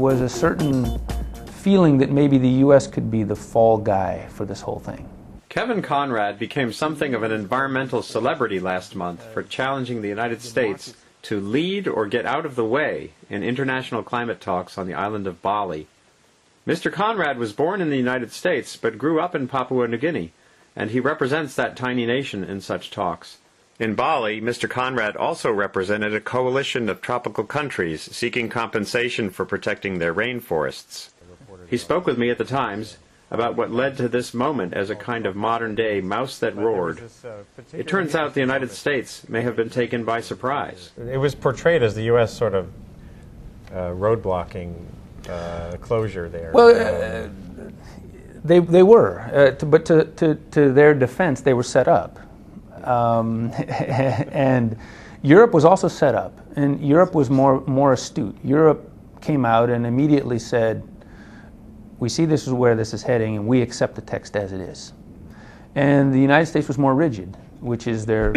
was a certain feeling that maybe the U.S. could be the fall guy for this whole thing. Kevin Conrad became something of an environmental celebrity last month for challenging the United States to lead or get out of the way in international climate talks on the island of Bali. Mr. Conrad was born in the United States but grew up in Papua New Guinea, and he represents that tiny nation in such talks. In Bali, Mr. Conrad also represented a coalition of tropical countries seeking compensation for protecting their rainforests. He spoke with me at the Times about what led to this moment as a kind of modern-day mouse that roared. It turns out the United States may have been taken by surprise. It was portrayed as the U.S. sort of roadblocking closure there. Well, they were, but to their defense, they were set up. And Europe was also set up, and Europe was more astute. Europe came out and immediately said, we see this is where this is heading, and we accept the text as it is. And the United States was more rigid, which is their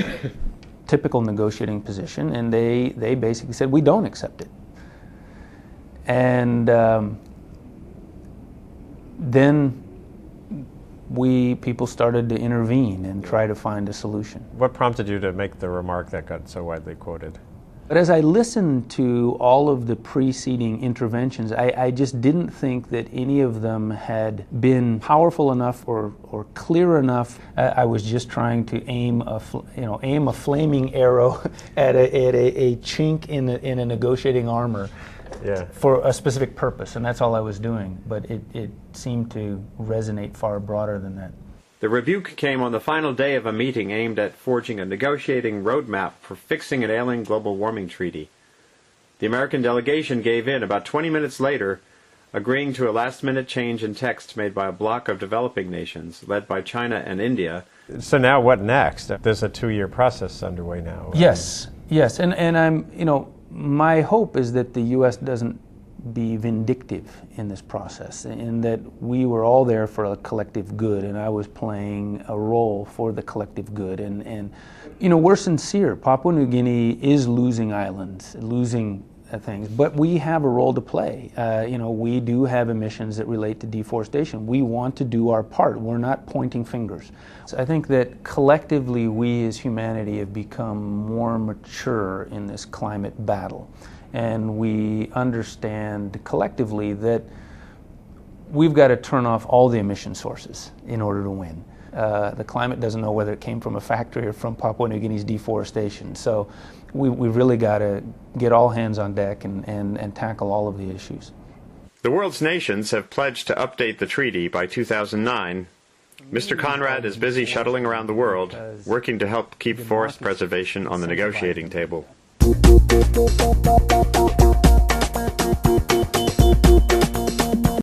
typical negotiating position, and they basically said, we don't accept it. And then people started to intervene and try to find a solution. What prompted you to make the remark that got so widely quoted? But as I listened to all of the preceding interventions, I just didn't think that any of them had been powerful enough or clear enough. I was just trying to aim a flaming arrow at a chink in a negotiating armor. Yeah. For a specific purpose, and that's all I was doing. But it seemed to resonate far broader than that. The rebuke came on the final day of a meeting aimed at forging a negotiating roadmap for fixing an ailing global warming treaty. The American delegation gave in about 20 minutes later, agreeing to a last-minute change in text made by a bloc of developing nations, led by China and India. So now what next? There's a 2-year process underway now. Yes, and I'm, my hope is that the U.S. doesn't be vindictive in this process, and that we were all there for a collective good, and I was playing a role for the collective good. And we're sincere. Papua New Guinea is losing islands, losing things, but we have a role to play. We do have emissions that relate to deforestation. We want to do our part. We're not pointing fingers. So I think that collectively we as humanity have become more mature in this climate battle. And we understand collectively that we've got to turn off all the emission sources in order to win. The climate doesn't know whether it came from a factory or from Papua New Guinea's deforestation. So we've really got to get all hands on deck and tackle all of the issues. The world's nations have pledged to update the treaty by 2009. Mr. Conrad is busy shuttling around the world, working to help keep forest preservation on the negotiating table.